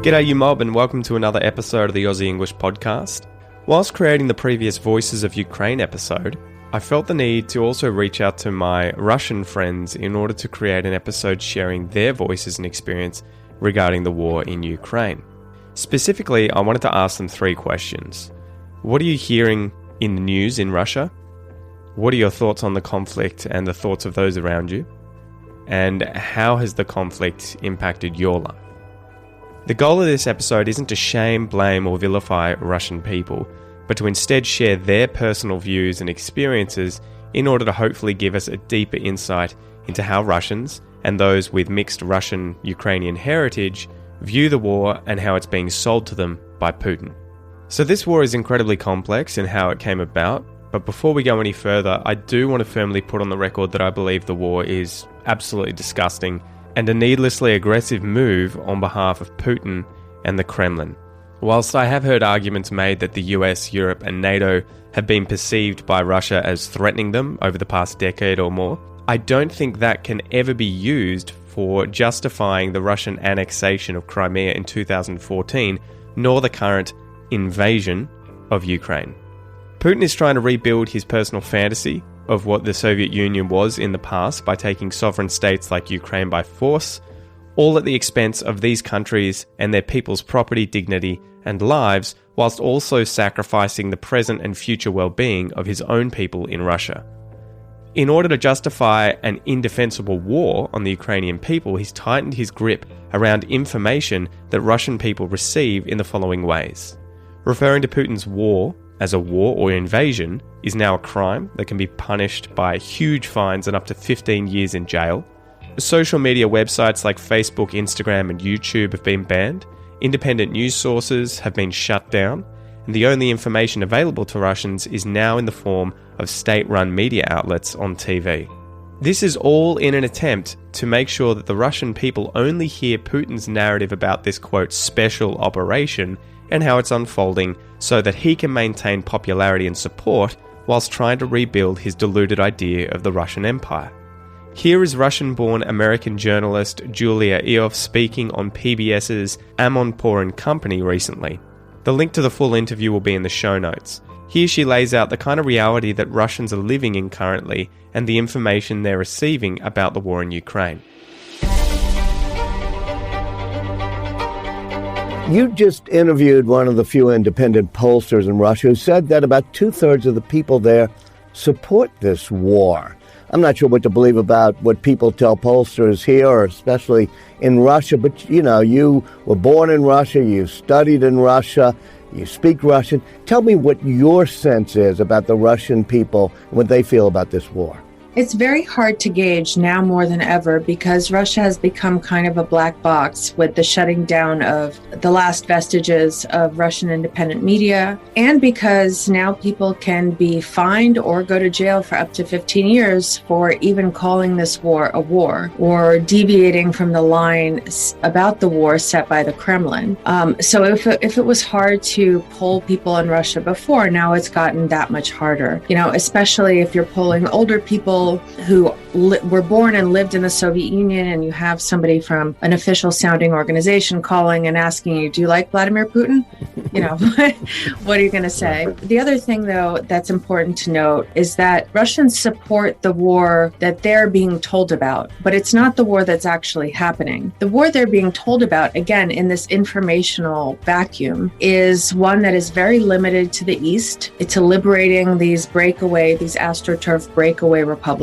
G'day you mob, and welcome to another episode of the Aussie English podcast. Whilst creating the previous Voices of Ukraine episode, I felt the need to also reach out to my Russian friends in order to create an episode sharing their voices and experience regarding the war in Ukraine. Specifically, I wanted to ask them three questions. What are you hearing in the news in Russia? What are your thoughts on the conflict and the thoughts of those around you? And how has the conflict impacted your life? The goal of this episode isn't to shame, blame, or vilify Russian people, but to instead share their personal views and experiences in order to hopefully give us a deeper insight into how Russians, and those with mixed Russian-Ukrainian heritage, view the war and how it's being sold to them by Putin. So this war is incredibly complex in how it came about, but before we go any further, I do want to firmly put on the record that I believe the war is absolutely disgusting and a needlessly aggressive move on behalf of Putin and the Kremlin. Whilst I have heard arguments made that the US, Europe and NATO have been perceived by Russia as threatening them over the past decade or more, I don't think that can ever be used for justifying the Russian annexation of Crimea in 2014, nor the current invasion of Ukraine. Putin is trying to rebuild his personal fantasy of what the Soviet Union was in the past by taking sovereign states like Ukraine by force, all at the expense of these countries and their people's property, dignity, and lives, whilst also sacrificing the present and future well-being of his own people in Russia. In order to justify an indefensible war on the Ukrainian people, he's tightened his grip around information that Russian people receive in the following ways. Referring to Putin's war as a war or invasion is now a crime that can be punished by huge fines and up to 15 years in jail. Social media websites like Facebook, Instagram and YouTube have been banned. Independent news sources have been shut down. And the only information available to Russians is now in the form of state-run media outlets on TV. This is all in an attempt to make sure that the Russian people only hear Putin's narrative about this, quote, special operation and how it's unfolding so that he can maintain popularity and support whilst trying to rebuild his deluded idea of the Russian Empire. Here is Russian-born American journalist Julia Ioffe speaking on PBS's Amonpour and Company recently. The link to the full interview will be in the show notes. Here she lays out the kind of reality that Russians are living in currently and the information they're receiving about the war in Ukraine. You just interviewed one of the few independent pollsters in Russia who said that about 2/3 of the people there support this war. I'm not sure what to believe about what people tell pollsters here, or especially in Russia, but you were born in Russia, you studied in Russia, you speak Russian. Tell me what your sense is about the Russian people and what they feel about this war. It's very hard to gauge now more than ever because Russia has become kind of a black box with the shutting down of the last vestiges of Russian independent media, and because now people can be fined or go to jail for up to 15 years for even calling this war a war or deviating from the line about the war set by the Kremlin. So if it was hard to poll people in Russia before, now it's gotten that much harder. Especially if you're polling older people who were born and lived in the Soviet Union, and you have somebody from an official sounding organization calling and asking you, do you like Vladimir Putin? What are you going to say? The other thing, though, that's important to note is that Russians support the war that they're being told about, but it's not the war that's actually happening. The war they're being told about, again, in this informational vacuum, is one that is very limited to the East. It's liberating these AstroTurf breakaway republics.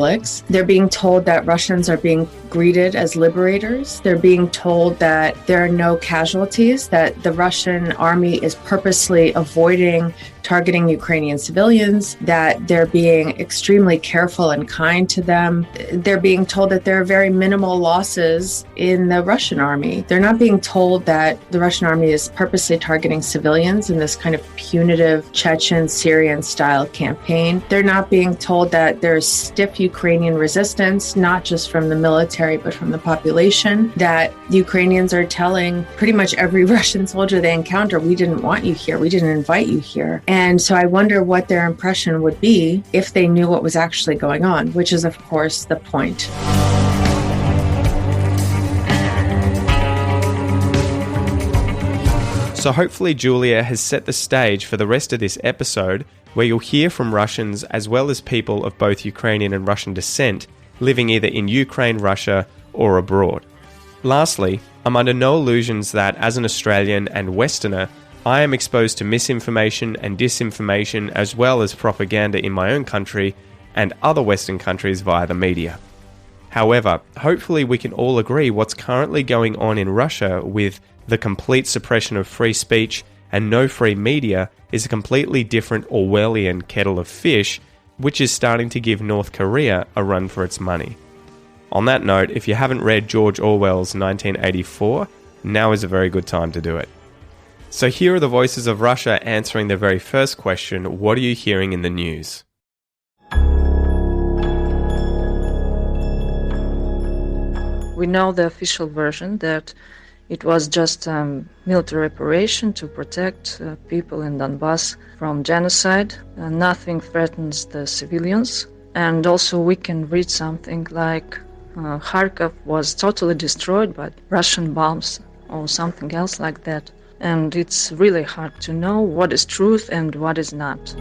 They're being told that Russians are being greeted as liberators. They're being told that there are no casualties, that the Russian army is purposely avoiding targeting Ukrainian civilians, that they're being extremely careful and kind to them. They're being told that there are very minimal losses in the Russian army. They're not being told that the Russian army is purposely targeting civilians in this kind of punitive Chechen, Syrian-style campaign. They're not being told that there's stiff Ukrainian resistance, not just from the military, but from the population, that the Ukrainians are telling pretty much every Russian soldier they encounter, we didn't want you here, we didn't invite you here. And so I wonder what their impression would be if they knew what was actually going on, which is, of course, the point. So hopefully Julia has set the stage for the rest of this episode, where you'll hear from Russians as well as people of both Ukrainian and Russian descent living either in Ukraine, Russia, or abroad. Lastly, I'm under no illusions that as an Australian and Westerner, I am exposed to misinformation and disinformation as well as propaganda in my own country and other Western countries via the media. However, hopefully we can all agree what's currently going on in Russia with the complete suppression of free speech and no free media is a completely different Orwellian kettle of fish, which is starting to give North Korea a run for its money. On that note, if you haven't read George Orwell's 1984, now is a very good time to do it. So here are the voices of Russia answering the very first question, what are you hearing in the news? We know the official version that it was just a military operation to protect people in Donbass from genocide. Nothing threatens the civilians. And also we can read something like Kharkov was totally destroyed by Russian bombs or something else like that. And it's really hard to know what is truth and what is not.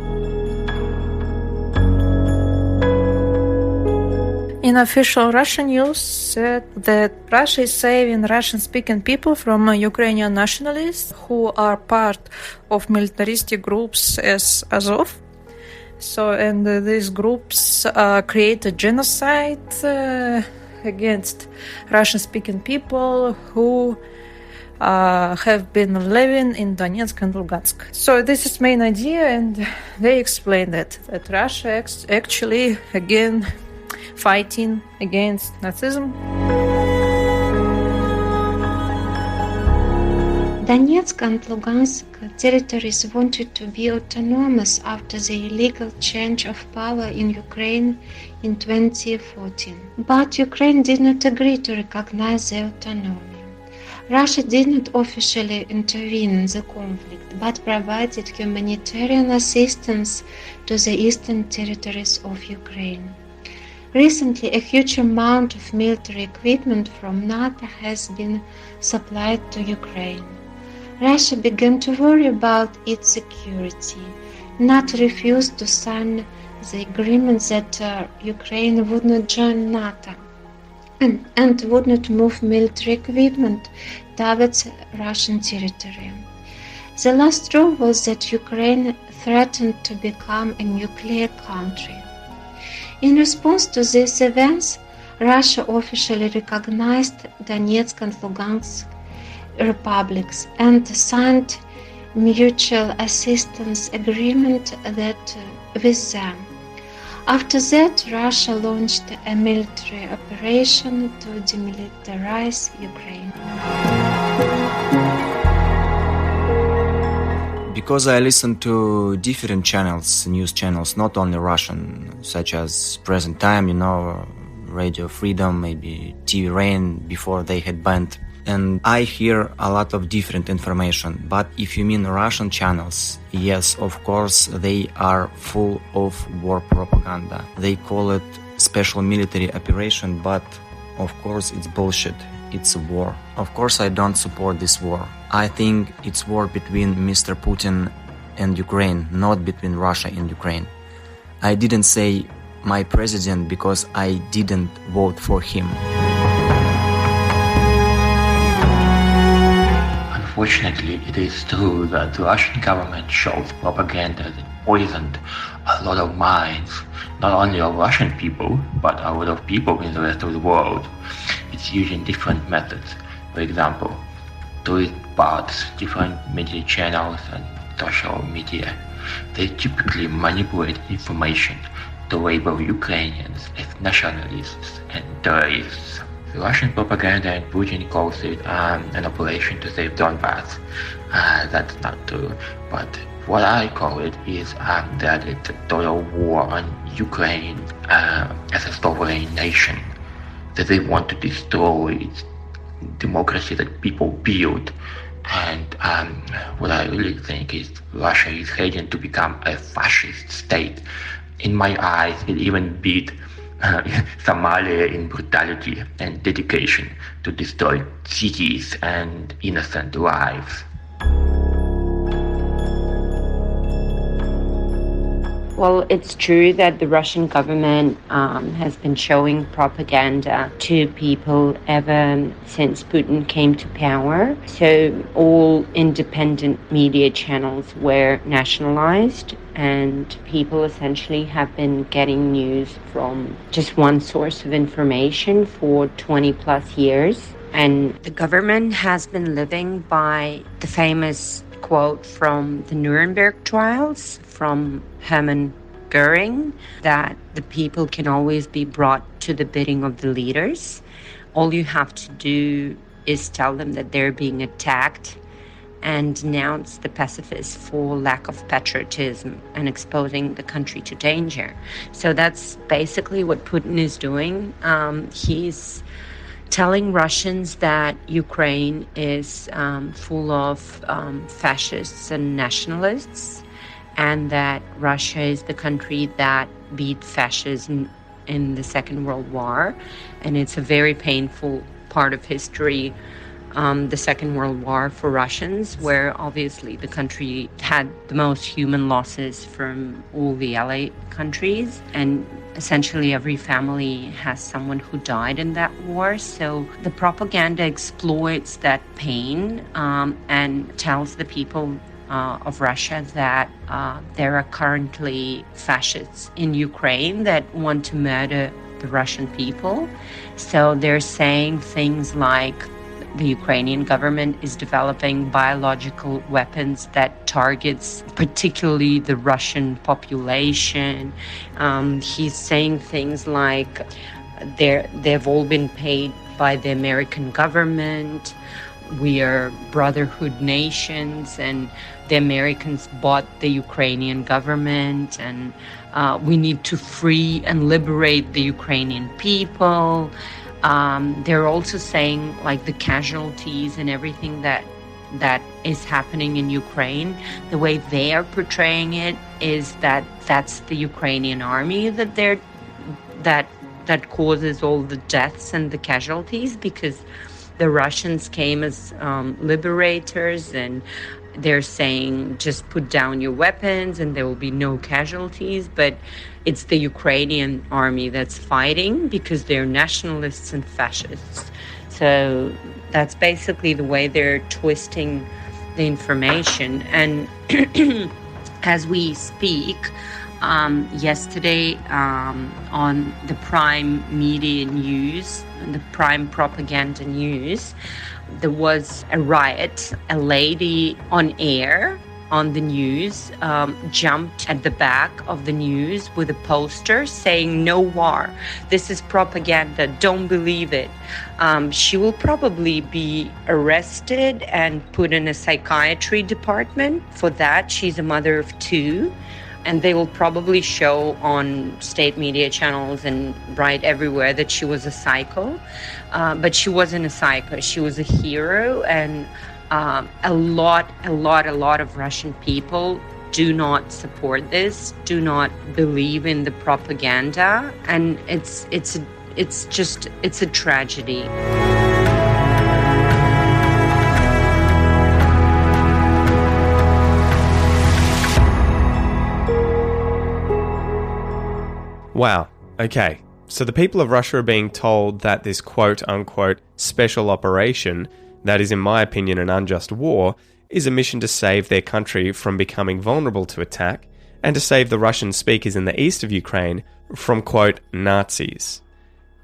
In official Russian news said that Russia is saving Russian-speaking people from Ukrainian nationalists who are part of militaristic groups as Azov. And these groups created genocide against Russian-speaking people who have been living in Donetsk and Lugansk. So this is main idea, and they explain that Russia actually again fighting against Nazism. Donetsk and Lugansk territories wanted to be autonomous after the illegal change of power in Ukraine in 2014. But Ukraine did not agree to recognize the autonomy. Russia did not officially intervene in the conflict, but provided humanitarian assistance to the eastern territories of Ukraine. Recently, a huge amount of military equipment from NATO has been supplied to Ukraine. Russia began to worry about its security. NATO refused to sign the agreement that Ukraine would not join NATO and would not move military equipment towards Russian territory. The last straw was that Ukraine threatened to become a nuclear country. In response to these events, Russia officially recognized Donetsk and Lugansk republics and signed mutual assistance agreement with them. After that, Russia launched a military operation to demilitarize Ukraine. Because I listen to different channels, news channels, not only Russian, such as Present Time, Radio Freedom, maybe TV Rain, before they had banned. And I hear a lot of different information. But if you mean Russian channels, yes, of course, they are full of war propaganda. They call it special military operation, but of course it's bullshit. It's a war. Of course, I don't support this war. I think it's war between Mr. Putin and Ukraine, not between Russia and Ukraine. I didn't say my president because I didn't vote for him. Unfortunately, it is true that the Russian government shows propaganda that poisoned a lot of minds, not only of Russian people, but a lot of people in the rest of the world. It's using different methods. For example, through parts, different media channels and social media. They typically manipulate information to label Ukrainians as nationalists and terrorists. The Russian propaganda and Putin calls it an operation to save Donbass. That's not true, but what I call it is that it's a total war on Ukraine as a sovereign nation, that they want to destroy its democracy that people build. And what I really think is Russia is heading to become a fascist state. In my eyes, it even beat Somalia in brutality and dedication to destroy cities and innocent lives. Well, it's true that the Russian government has been showing propaganda to people ever since Putin came to power. So all independent media channels were nationalized, and people essentially have been getting news from just one source of information for 20 plus years. And the government has been living by the famous quote from the Nuremberg trials from Hermann Goering, that the people can always be brought to the bidding of the leaders. All you have to do is tell them that they're being attacked and denounce the pacifists for lack of patriotism and exposing the country to danger. So that's basically what Putin is doing. He's telling Russians that Ukraine is full of fascists and nationalists, and that Russia is the country that beat fascism in the Second World War. And it's a very painful part of history, the Second World War for Russians, where obviously the country had the most human losses from all the Allied countries, and essentially every family has someone who died in that war. So the propaganda exploits that pain and tells the people of Russia that there are currently fascists in Ukraine that want to murder the Russian people. So they're saying things like the Ukrainian government is developing biological weapons that targets particularly the Russian population. He's saying things like they've all been paid by the American government. We are brotherhood nations, and the Americans bought the Ukrainian government, and we need to free and liberate the Ukrainian people. They're also saying like the casualties and everything that is happening in Ukraine, the way they are portraying it is that that's the Ukrainian army that causes all the deaths and the casualties, because the Russians came as liberators, and they're saying just put down your weapons and there will be no casualties. But it's the Ukrainian army that's fighting because they're nationalists and fascists. So that's basically the way they're twisting the information. And as we speak, yesterday on the Prime Media News, the Prime Propaganda News, there was a riot. A lady on air on the news jumped at the back of the news with a poster saying no war. This is propaganda. Don't believe it. She will probably be arrested and put in a psychiatry department for that. She's a mother of two. And they will probably show on state media channels and write everywhere that she was a psycho. But she wasn't a psycho. She was a hero. And a lot of Russian people do not support this, do not believe in the propaganda. And it's a tragedy. Wow. Okay. So the people of Russia are being told that this quote-unquote special operation, that is in my opinion an unjust war, is a mission to save their country from becoming vulnerable to attack and to save the Russian speakers in the east of Ukraine from quote Nazis.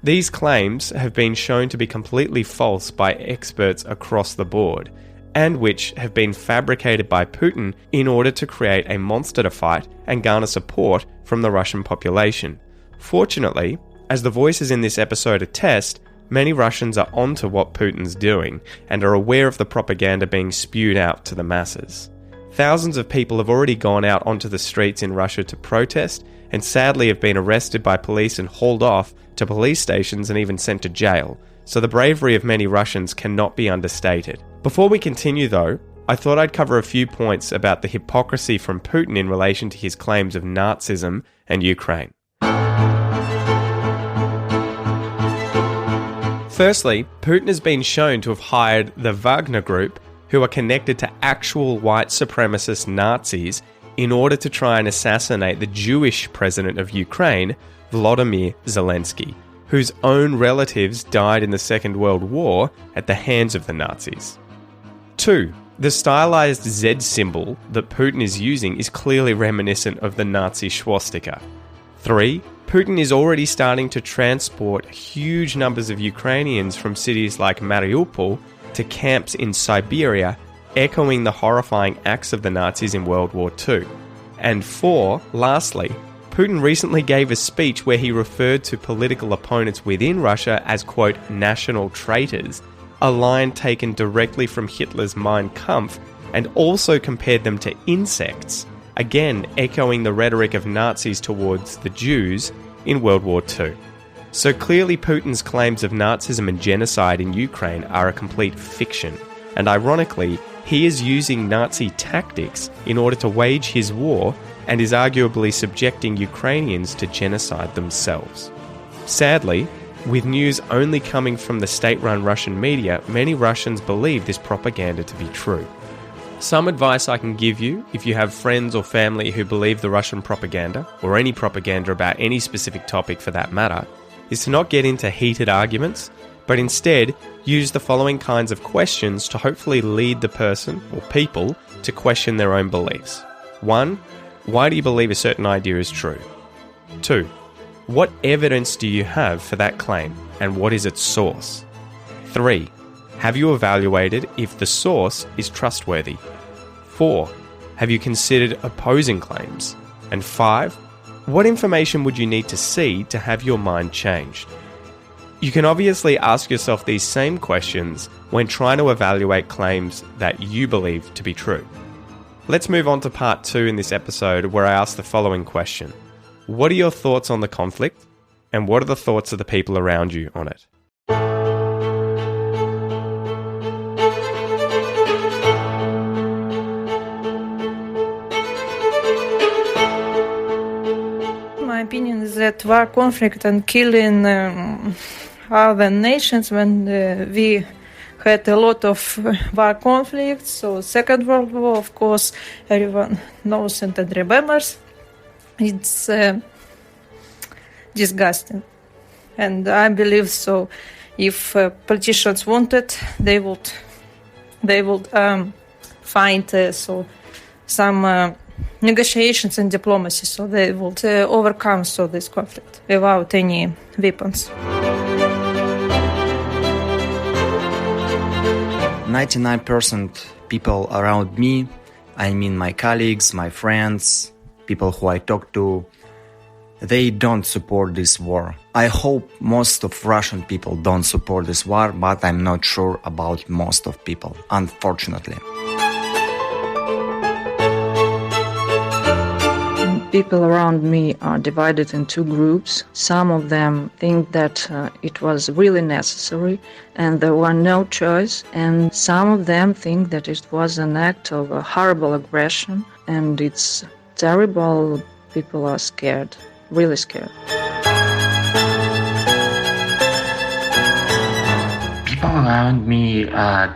These claims have been shown to be completely false by experts across the board, and which have been fabricated by Putin in order to create a monster to fight and garner support from the Russian population. Fortunately, as the voices in this episode attest, many Russians are onto what Putin's doing and are aware of the propaganda being spewed out to the masses. Thousands of people have already gone out onto the streets in Russia to protest and sadly have been arrested by police and hauled off to police stations and even sent to jail, so the bravery of many Russians cannot be understated. Before we continue though, I thought I'd cover a few points about the hypocrisy from Putin in relation to his claims of Nazism and Ukraine. Firstly, Putin has been shown to have hired the Wagner Group, who are connected to actual white supremacist Nazis, in order to try and assassinate the Jewish president of Ukraine, Volodymyr Zelensky, whose own relatives died in the Second World War at the hands of the Nazis. 2. The stylized Z symbol that Putin is using is clearly reminiscent of the Nazi swastika. 3. Putin is already starting to transport huge numbers of Ukrainians from cities like Mariupol to camps in Siberia, echoing the horrifying acts of the Nazis in World War II. And 4. Lastly, Putin recently gave a speech where he referred to political opponents within Russia as, quote, national traitors, a line taken directly from Hitler's Mein Kampf, and also compared them to insects, again echoing the rhetoric of Nazis towards the Jews in World War II. So clearly Putin's claims of Nazism and genocide in Ukraine are a complete fiction, and ironically, he is using Nazi tactics in order to wage his war and is arguably subjecting Ukrainians to genocide themselves. Sadly, with news only coming from the state-run Russian media, many Russians believe this propaganda to be true. Some advice I can give you, if you have friends or family who believe the Russian propaganda, or any propaganda about any specific topic for that matter, is to not get into heated arguments, but instead use the following kinds of questions to hopefully lead the person or people to question their own beliefs. 1. Why do you believe a certain idea is true? 2. What evidence do you have for that claim, and what is its source? 3. Have you evaluated if the source is trustworthy? 4. Have you considered opposing claims? And 5. What information would you need to see to have your mind changed? You can obviously ask yourself these same questions when trying to evaluate claims that you believe to be true. Let's move on to part 2 in this episode, where I ask the following question. What are your thoughts on the conflict, and what are the thoughts of the people around you on it? My opinion is that war, conflict, and killing other nations, when we had a lot of war conflicts, so Second World War, of course, everyone knows and remembers. It's disgusting. And I believe so. If politicians wanted, they would find some negotiations and diplomacy, so they would overcome this conflict without any weapons. 99% people around me, I mean my colleagues, my friends, people who I talk to, they don't support this war. I hope most of Russian people don't support this war, but I'm not sure about most of people, unfortunately. People around me are divided in two groups. Some of them think that it was really necessary and there was no choice, and some of them think that it was an act of a horrible aggression and it's terrible. People are scared, really scared. People around me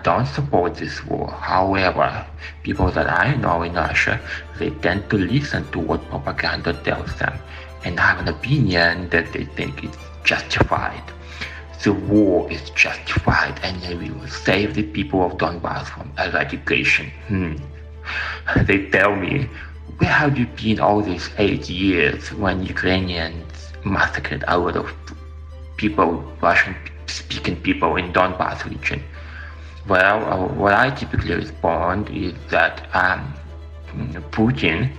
don't support this war. However, people that I know in Russia, they tend to listen to what propaganda tells them and have an opinion that they think is justified. The war is justified and they will save the people of Donbass from eradication. They tell me, where have you been all these 8 years when Ukrainians massacred a lot of people, Russian-speaking people in Donbass region? Well, what I typically respond is that Putin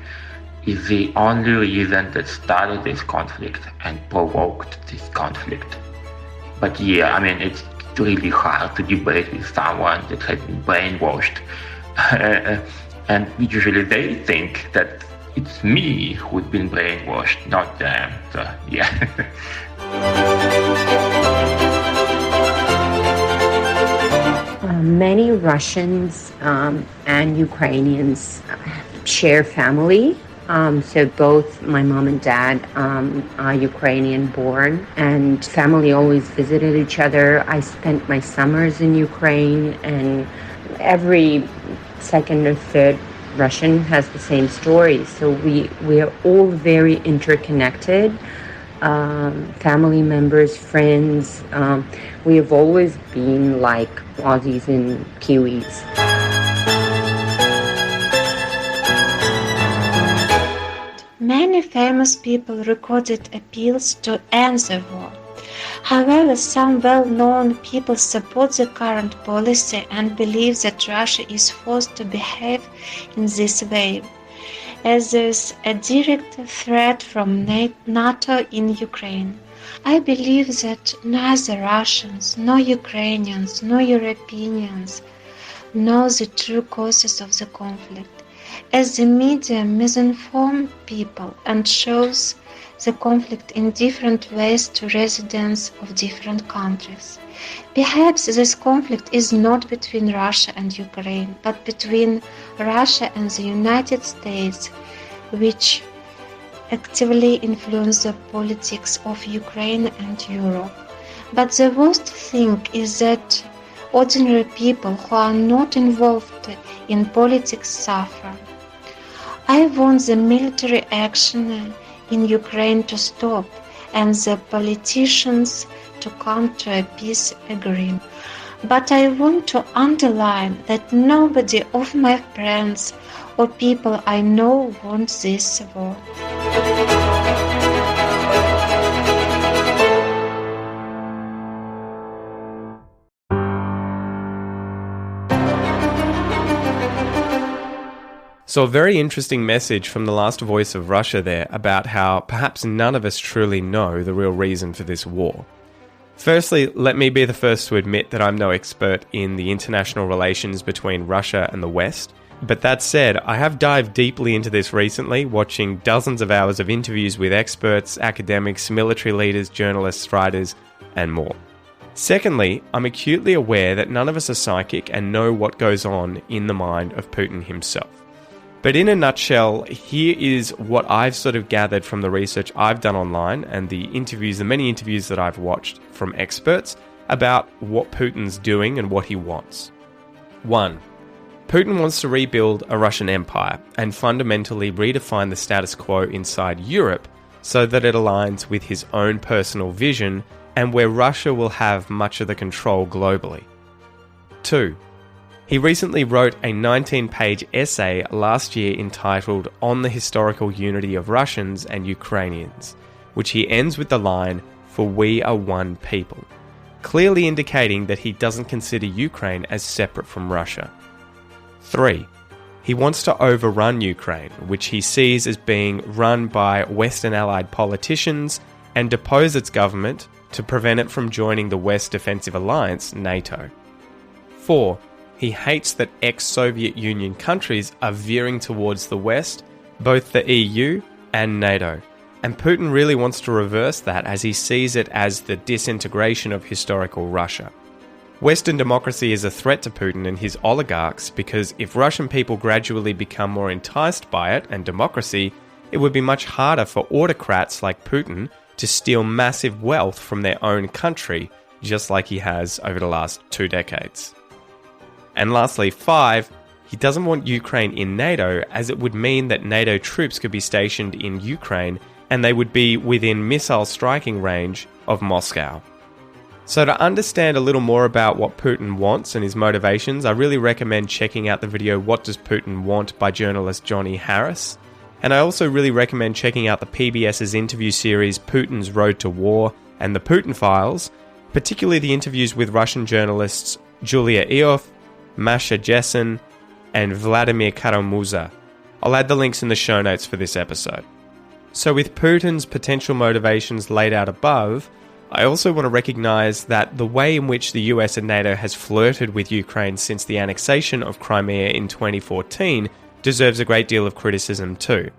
is the only reason that started this conflict and provoked this conflict. But yeah, I mean, it's really hard to debate with someone that has been brainwashed. And usually they think that it's me who's been brainwashed, not them. So, yeah. Many Russians and Ukrainians share family. So both my mom and dad are Ukrainian born, and family always visited each other. I spent my summers in Ukraine, and every second or third Russian has the same story. So we are all very interconnected. Family members, friends. We have always been like Aussies and Kiwis. Many famous people recorded appeals to end the war. However, some well-known people support the current policy and believe that Russia is forced to behave in this way, as there is a direct threat from NATO in Ukraine. I believe that neither Russians, nor Ukrainians, nor Europeans know the true causes of the conflict, as the media misinforms people and shows the conflict in different ways to residents of different countries. Perhaps this conflict is not between Russia and Ukraine, but between Russia and the United States, which actively influence the politics of Ukraine and Europe. But the worst thing is that ordinary people who are not involved in politics suffer. I want the military action in Ukraine to stop and the politicians to come to a peace agreement. But I want to underline that nobody of my friends or people I know wants this war. So a very interesting message from the last voice of Russia there about how perhaps none of us truly know the real reason for this war. Firstly, let me be the first to admit that I'm no expert in the international relations between Russia and the West. But that said, I have dived deeply into this recently, watching dozens of hours of interviews with experts, academics, military leaders, journalists, writers, and more. Secondly, I'm acutely aware that none of us are psychic and know what goes on in the mind of Putin himself. But in a nutshell, here is what I've sort of gathered from the research I've done online and the many interviews that I've watched from experts about what Putin's doing and what he wants. 1. Putin wants to rebuild a Russian empire and fundamentally redefine the status quo inside Europe so that it aligns with his own personal vision and where Russia will have much of the control globally. 2. He recently wrote a 19-page essay last year entitled On the Historical Unity of Russians and Ukrainians, which he ends with the line, "For we are one people," clearly indicating that he doesn't consider Ukraine as separate from Russia. 3. He wants to overrun Ukraine, which he sees as being run by Western allied politicians, and depose its government to prevent it from joining the West Defensive Alliance, NATO. 4. He hates that ex-Soviet Union countries are veering towards the West, both the EU and NATO. And Putin really wants to reverse that as he sees it as the disintegration of historical Russia. Western democracy is a threat to Putin and his oligarchs because if Russian people gradually become more enticed by it and democracy, it would be much harder for autocrats like Putin to steal massive wealth from their own country, just like he has over the last 2 decades. And lastly, 5, he doesn't want Ukraine in NATO as it would mean that NATO troops could be stationed in Ukraine and they would be within missile striking range of Moscow. So to understand a little more about what Putin wants and his motivations, I really recommend checking out the video What Does Putin Want by journalist Johnny Harris. And I also really recommend checking out the PBS's interview series Putin's Road to War and the Putin Files, particularly the interviews with Russian journalists Julia Ioffe, Masha Jessen, and Vladimir Kara-Murza. I'll add the links in the show notes for this episode. So with Putin's potential motivations laid out above, I also want to recognise that the way in which the US and NATO has flirted with Ukraine since the annexation of Crimea in 2014 deserves a great deal of criticism too.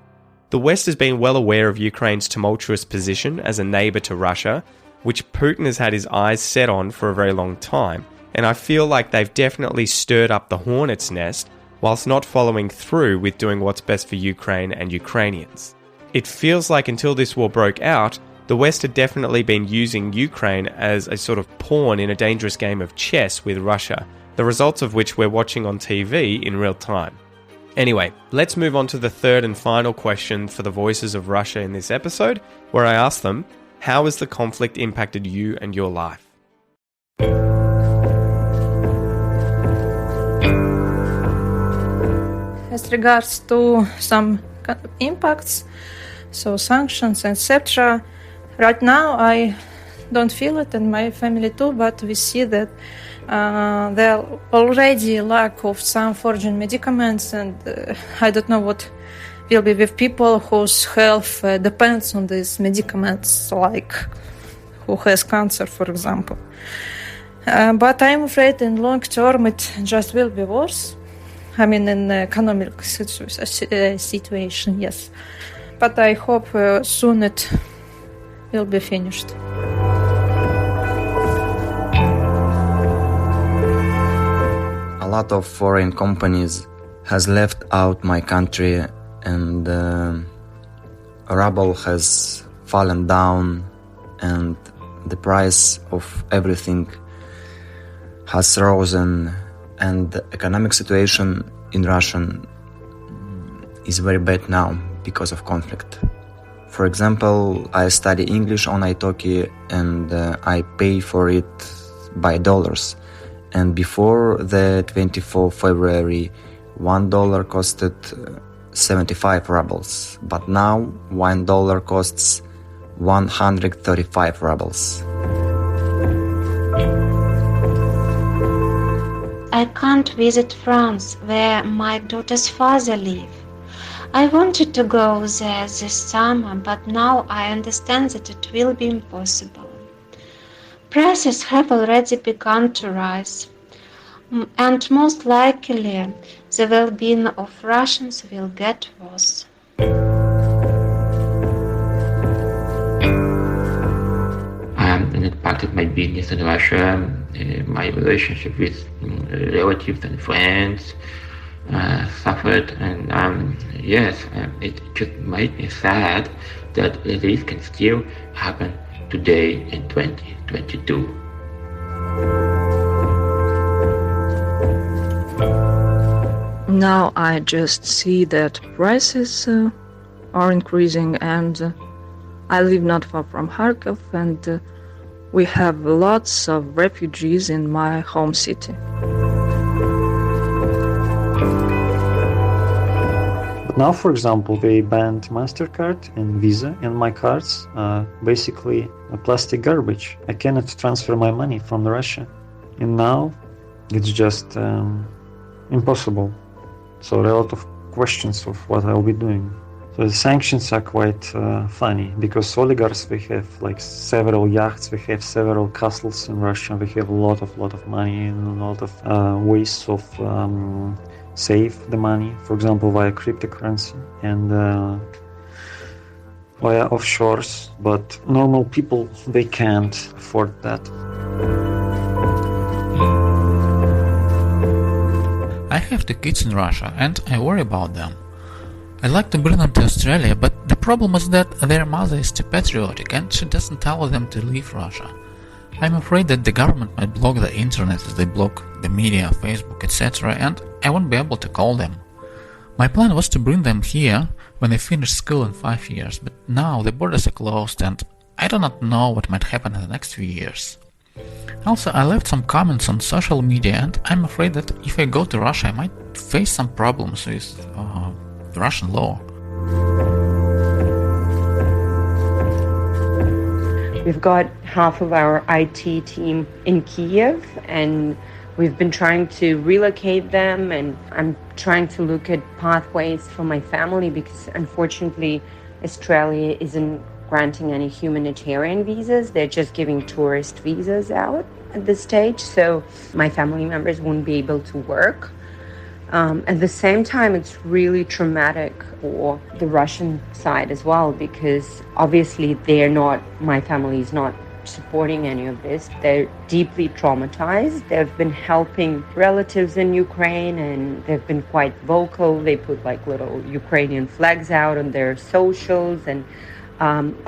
The West has been well aware of Ukraine's tumultuous position as a neighbour to Russia, which Putin has had his eyes set on for a very long time. And I feel like they've definitely stirred up the hornet's nest whilst not following through with doing what's best for Ukraine and Ukrainians. It feels like until this war broke out, the West had definitely been using Ukraine as a sort of pawn in a dangerous game of chess with Russia, the results of which we're watching on TV in real time. Anyway, let's move on to the third and final question for the Voices of Russia in this episode, where I asked them, how has the conflict impacted you and your life? As regards to some impacts, so sanctions, etc., right now I don't feel it, and my family too, but we see that there are already lack of some foreign medicaments, and I don't know what will be with people whose health depends on these medicaments, like who has cancer, for example. But I'm afraid in long term it just will be worse. I mean, in economic situation, yes. But I hope soon it will be finished. A lot of foreign companies has left out my country, and ruble has fallen down, and the price of everything has risen, and the economic situation in Russia is very bad now because of conflict. For example, I study English on Italki, and I pay for it by dollars. And before the 24th February, $1 costed 75 rubles, but now $1 costs 135 rubles. I can't visit France, where my daughter's father lives. I wanted to go there this summer, but now I understand that it will be impossible. Prices have already begun to rise, and most likely the well-being of Russians will get worse. And it impacted my business in Russia, my relationship with relatives and friends suffered, and it just made me sad that this can still happen today in 2022. Now I just see that prices are increasing, and I live not far from Kharkov, and we have lots of refugees in my home city. But now, for example, they banned MasterCard and Visa, and my cards are basically a plastic garbage. I cannot transfer my money from Russia. And now it's just impossible. So there are a lot of questions of what I'll be doing. So the sanctions are quite funny, because oligarchs, we have like several yachts, we have several castles in Russia, we have a lot of money and a lot of ways of save the money, for example, via cryptocurrency and via offshores, but normal people, they can't afford that. I have two kids in Russia and I worry about them. I'd like to bring them to Australia, but the problem is that their mother is too patriotic and she doesn't allow them to leave Russia. I'm afraid that the government might block the internet as they block the media, Facebook, etc., and I won't be able to call them. My plan was to bring them here when they finish school in 5 years, but now the borders are closed and I do not know what might happen in the next few years. Also, I left some comments on social media and I'm afraid that if I go to Russia I might face some problems with Russian law. We've got half of our IT team in Kiev, and we've been trying to relocate them, and I'm trying to look at pathways for my family because unfortunately Australia isn't granting any humanitarian visas. They're just giving tourist visas out at this stage, so my family members won't be able to work. At the same time, it's really traumatic for the Russian side as well, because obviously my family is not supporting any of this. They're deeply traumatized. They've been helping relatives in Ukraine and they've been quite vocal. They put like little Ukrainian flags out on their socials, and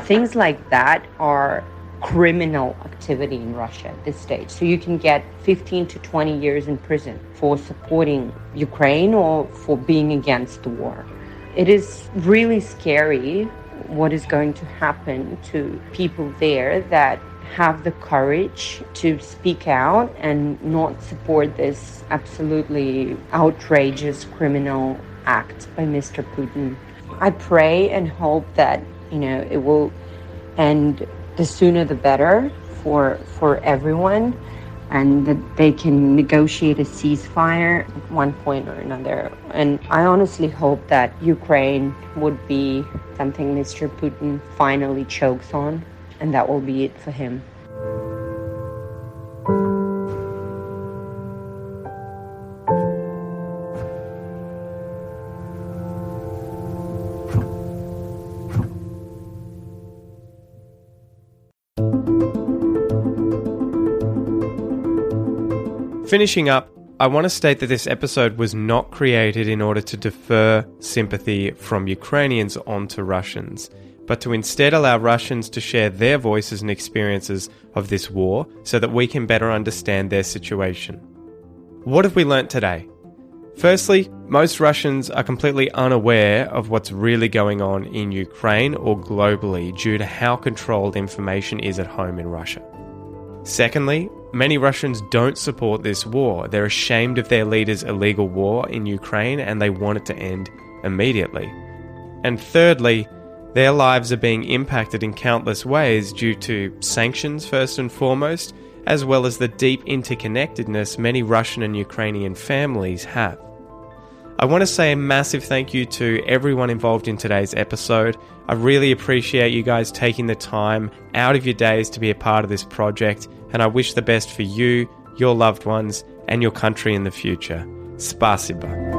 things like that are criminal activity in Russia at this stage. So you can get 15 to 20 years in prison for supporting Ukraine or for being against the war. It is really scary what is going to happen to people there that have the courage to speak out and not support this absolutely outrageous criminal act by Mr. Putin. I pray and hope that, it will end the sooner the better for everyone, and that they can negotiate a ceasefire at one point or another. And I honestly hope that Ukraine would be something Mr. Putin finally chokes on, and that will be it for him. Finishing up, I want to state that this episode was not created in order to defer sympathy from Ukrainians onto Russians, but to instead allow Russians to share their voices and experiences of this war so that we can better understand their situation. What have we learnt today? Firstly, most Russians are completely unaware of what's really going on in Ukraine or globally due to how controlled information is at home in Russia. Secondly, many Russians don't support this war. They're ashamed of their leader's illegal war in Ukraine and they want it to end immediately. And thirdly, their lives are being impacted in countless ways due to sanctions first and foremost, as well as the deep interconnectedness many Russian and Ukrainian families have. I want to say a massive thank you to everyone involved in today's episode. I really appreciate you guys taking the time out of your days to be a part of this project, and I wish the best for you, your loved ones, and your country in the future. Spasibo.